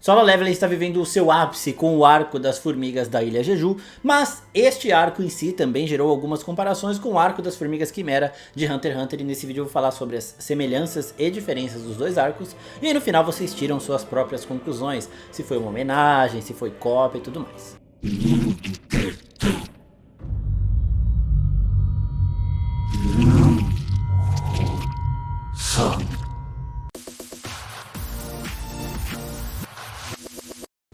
Solo Leveling está vivendo o seu ápice com o arco das formigas da Ilha Jeju, mas este arco em si também gerou algumas comparações com o arco das formigas Quimera de Hunter x Hunter, e nesse vídeo eu vou falar sobre as semelhanças e diferenças dos dois arcos, e aí no final vocês tiram suas próprias conclusões, se foi uma homenagem, se foi cópia e tudo mais.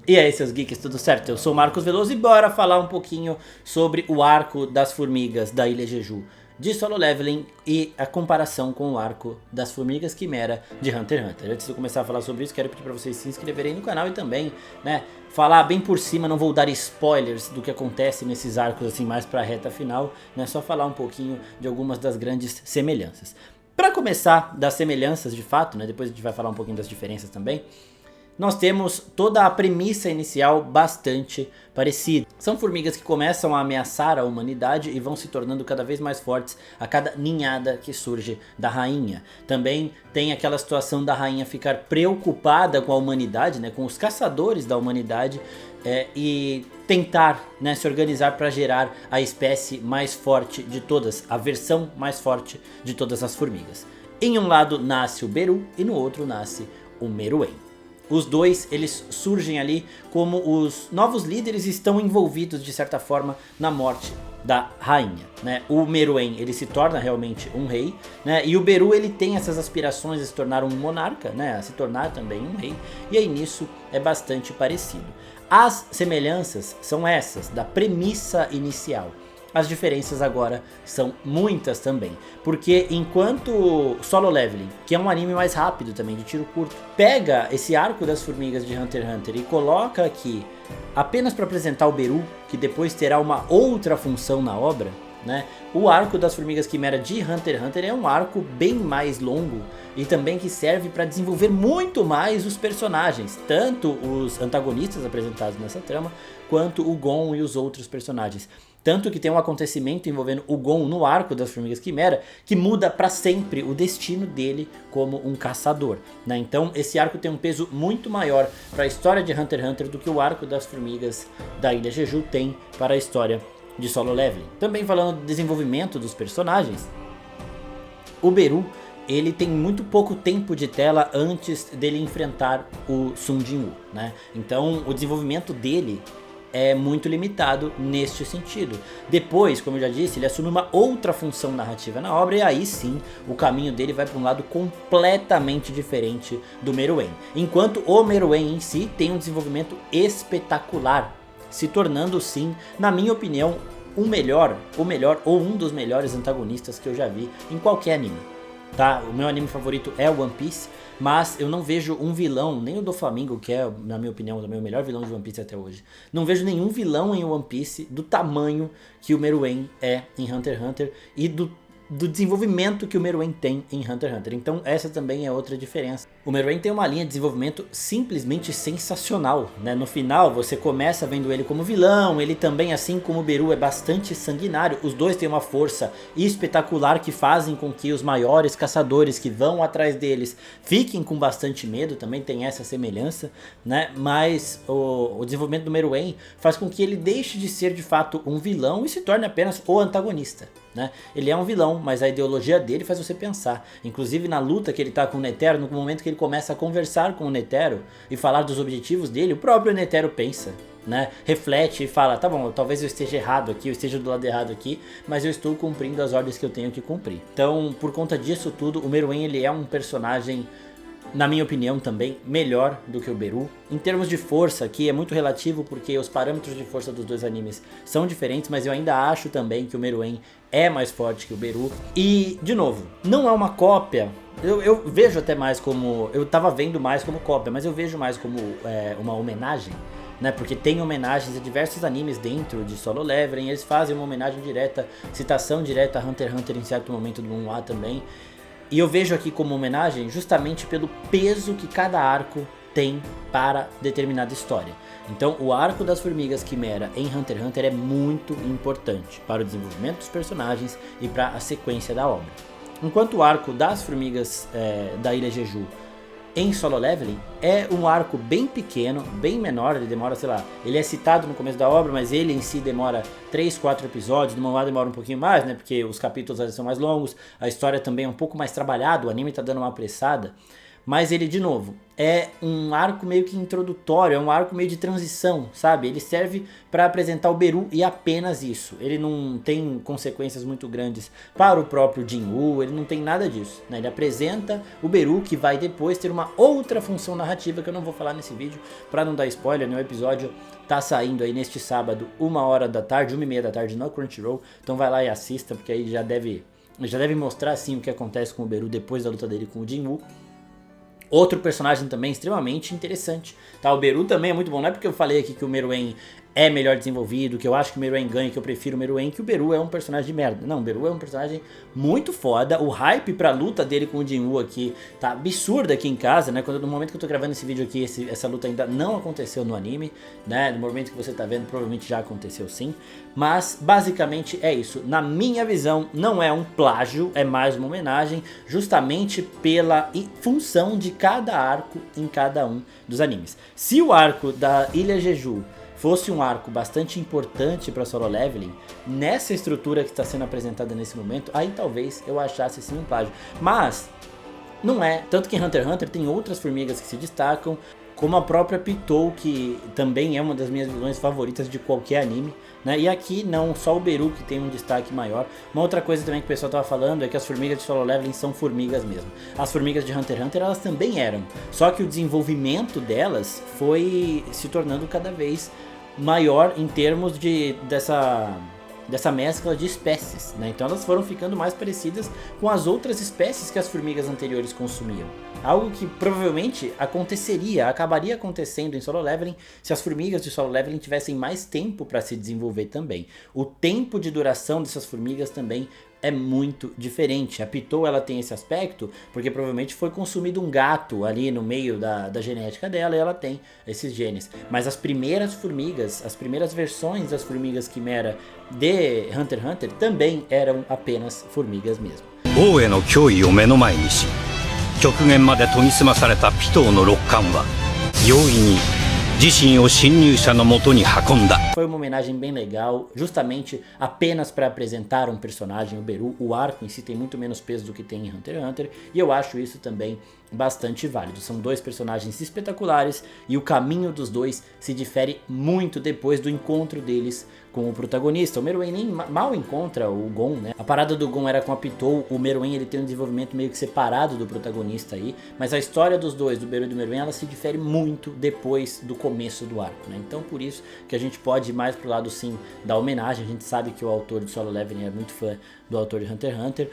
E aí, seus geeks, tudo certo? Eu sou o Marcos Veloso e bora falar um pouquinho sobre o arco das formigas da Ilha Jeju de Solo Leveling e a comparação com o arco das formigas Quimera de Hunter x Hunter. Antes de eu começar a falar sobre isso, quero pedir para vocês se inscreverem no canal e também, né, falar bem por cima, não vou dar spoilers do que acontece nesses arcos assim mais pra reta final, né, só falar um pouquinho de algumas das grandes semelhanças. Para começar das semelhanças de fato, né, depois a gente vai falar um pouquinho das diferenças também. Nós temos toda a premissa inicial bastante parecida. São formigas que começam a ameaçar a humanidade e vão se tornando cada vez mais fortes a cada ninhada que surge da rainha. Também tem aquela situação da rainha ficar preocupada com a humanidade, né, com os caçadores da humanidade, e tentar, né, se organizar para gerar a espécie mais forte de todas, a versão mais forte de todas as formigas. Em um lado nasce o Beru e no outro nasce o Meruem. Os dois, eles surgem ali como os novos líderes e estão envolvidos de certa forma na morte da rainha, né? O Meruem, ele se torna realmente um rei, né? E o Beru, ele tem essas aspirações de se tornar um monarca, né? A se tornar também um rei, e aí nisso é bastante parecido. As semelhanças são essas, da premissa inicial. As diferenças agora são muitas também, porque enquanto Solo Leveling, que é um anime mais rápido também, de tiro curto, pega esse arco das formigas de Hunter x Hunter e coloca aqui apenas para apresentar o Beru, que depois terá uma outra função na obra, né? O arco das formigas Quimera de Hunter x Hunter é um arco bem mais longo e também que serve para desenvolver muito mais os personagens, tanto os antagonistas apresentados nessa trama, quanto o Gon e os outros personagens. Tanto que tem um acontecimento envolvendo o Gon no arco das formigas Quimera que muda para sempre o destino dele como um caçador, né? Então esse arco tem um peso muito maior para a história de Hunter x Hunter do que o arco das formigas da Ilha Jeju tem para a história de Solo Leveling. Também falando do desenvolvimento dos personagens, o Beru, ele tem muito pouco tempo de tela antes dele enfrentar o Sun Jinwoo, né? Então o desenvolvimento dele é muito limitado neste sentido. Depois, como eu já disse, ele assume uma outra função narrativa na obra e aí sim o caminho dele vai para um lado completamente diferente do Meruem. Enquanto o Meruem em si tem um desenvolvimento espetacular, se tornando sim, na minha opinião, o melhor ou um dos melhores antagonistas que eu já vi em qualquer anime. Tá? O meu anime favorito é One Piece, mas eu não vejo um vilão, nem o do Flamingo, que é, na minha opinião, também o melhor vilão de One Piece até hoje. Não vejo nenhum vilão em One Piece do tamanho que o Meruem é em Hunter x Hunter e do desenvolvimento que o Meruem tem em Hunter x Hunter. Então essa também é outra diferença. O Meruem tem uma linha de desenvolvimento simplesmente sensacional, né? No final você começa vendo ele como vilão, ele também, assim como o Beru, é bastante sanguinário. Os dois têm uma força espetacular que fazem com que os maiores caçadores que vão atrás deles fiquem com bastante medo, também tem essa semelhança, né? Mas o desenvolvimento do Meruem faz com que ele deixe de ser de fato um vilão e se torne apenas o antagonista, né? Ele é um vilão, mas a ideologia dele faz você pensar. Inclusive na luta que ele tá com o Netero, no momento que ele começa a conversar com o Netero e falar dos objetivos dele, o próprio Netero pensa, né? Reflete e fala, tá bom, talvez eu esteja errado aqui, eu esteja do lado errado aqui, mas eu estou cumprindo as ordens que eu tenho que cumprir. Então, por conta disso tudo, o Meruem, ele é um personagem, na minha opinião também, melhor do que o Beru. Em termos de força, aqui é muito relativo porque os parâmetros de força dos dois animes são diferentes, mas eu ainda acho também que o Meruem é mais forte que o Beru. E, de novo, não é uma cópia. Eu vejo até mais como... Eu tava vendo mais como cópia, mas eu vejo mais como uma homenagem, né? Porque tem homenagens a diversos animes dentro de Solo Leveling. Eles fazem uma homenagem direta, citação direta a Hunter x Hunter em certo momento do manhwa também. E eu vejo aqui como homenagem justamente pelo peso que cada arco tem para determinada história. Então o arco das formigas Quimera em Hunter x Hunter é muito importante para o desenvolvimento dos personagens e para a sequência da obra. Enquanto o arco das formigas da Ilha Jeju em Solo Leveling é um arco bem pequeno, bem menor, ele demora, sei lá, ele é citado no começo da obra, mas ele em si demora 3, 4 episódios, no mangá demora um pouquinho mais, né, porque os capítulos às vezes são mais longos, a história também é um pouco mais trabalhada, o anime tá dando uma apressada, mas ele, de novo, é um arco meio que introdutório, é um arco meio de transição, sabe? Ele serve para apresentar o Beru e apenas isso. Ele não tem consequências muito grandes para o próprio Jinwoo, ele não tem nada disso, né? Ele apresenta o Beru, que vai depois ter uma outra função narrativa que eu não vou falar nesse vídeo para não dar spoiler, né? O episódio tá saindo aí neste sábado, 1h da tarde, 1h30 da tarde no Crunchyroll, então vai lá e assista, porque aí já deve mostrar assim o que acontece com o Beru depois da luta dele com o Jinwoo. Outro personagem também extremamente interessante, tá? O Beru também é muito bom, não é porque eu falei aqui que o Meruem é melhor desenvolvido, que eu acho que o Meruem ganha, que eu prefiro o Meruem, que o Beru é um personagem de merda. Não, o Beru é um personagem muito foda, o hype pra luta dele com o Jinwoo aqui tá absurdo aqui em casa, né? No momento que eu tô gravando esse vídeo aqui, essa luta ainda não aconteceu no anime, né? No momento que você tá vendo, provavelmente já aconteceu sim. Mas, basicamente, é isso. Na minha visão, não é um plágio, é mais uma homenagem, justamente pela função de cada arco em cada um dos animes. Se o arco da Ilha Jeju fosse um arco bastante importante para Solo Leveling, nessa estrutura que está sendo apresentada nesse momento, aí talvez eu achasse sim um plágio. Mas não é, tanto que em Hunter x Hunter tem outras formigas que se destacam, como a própria Pitou, que também é uma das minhas vilões favoritas de qualquer anime, né? E aqui não só o Beru que tem um destaque maior. Uma outra coisa também que o pessoal tava falando é que as formigas de Solo Leveling são formigas mesmo. As formigas de Hunter x Hunter elas também eram, só que o desenvolvimento delas foi se tornando cada vez maior em termos dessa mescla de espécies, né? Então elas foram ficando mais parecidas com as outras espécies que as formigas anteriores consumiam. Algo que provavelmente acabaria acontecendo em Solo Leveling se as formigas de Solo Leveling tivessem mais tempo para se desenvolver também. O tempo de duração dessas formigas também é muito diferente. A Pitou ela tem esse aspecto porque provavelmente foi consumido um gato ali no meio da genética dela e ela tem esses genes. Mas as primeiras formigas, as primeiras versões das formigas Quimera de Hunter x Hunter também eram apenas formigas mesmo. 王への脅威を目の前にし、極限まで研ぎ澄まされたピトーの六冠は容易に自身を侵入者の元に運んだ。 Foi uma homenagem bem legal, justamente apenas para apresentar um personagem, o Beru. O arco em si tem muito menos peso do que tem em Hunter x Hunter, e eu acho isso também bastante válido. São dois personagens espetaculares e o caminho dos dois se difere muito depois do encontro deles com o protagonista. O Meruem nem mal encontra o Gon, né? A parada do Gon era com a Pitou, o Meruem ele tem um desenvolvimento meio que separado do protagonista aí, mas a história dos dois, do Beru e do Meruem, ela se difere muito depois do começo do arco, né? Então por isso que a gente pode ir mais pro lado sim da homenagem. A gente sabe que o autor de Solo Leveling é muito fã do autor de Hunter x Hunter.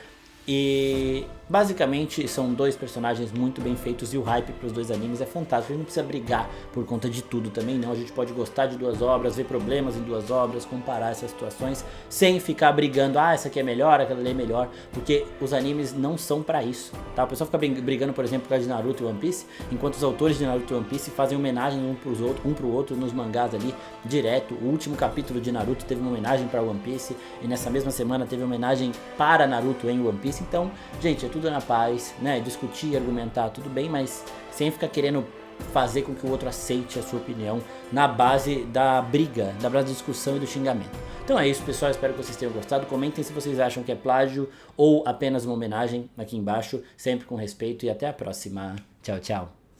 E basicamente são dois personagens muito bem feitos e o hype para os dois animes é fantástico. A gente não precisa brigar por conta de tudo também não. A gente pode gostar de duas obras, ver problemas em duas obras, comparar essas situações sem ficar brigando, essa aqui é melhor, aquela ali é melhor, porque os animes não são para isso, tá? O pessoal fica brigando, por exemplo, por causa de Naruto e One Piece, enquanto os autores de Naruto e One Piece fazem homenagem um pro outro nos mangás ali, direto. O último capítulo de Naruto teve uma homenagem para One Piece e nessa mesma semana teve homenagem para Naruto em One Piece. Então, gente, é tudo na paz, né? Discutir, argumentar, tudo bem, mas sem ficar querendo fazer com que o outro aceite a sua opinião na base da briga, da base da discussão e do xingamento. Então é isso, pessoal, espero que vocês tenham gostado. Comentem se vocês acham que é plágio ou apenas uma homenagem aqui embaixo, sempre com respeito, e até a próxima. Tchau, tchau.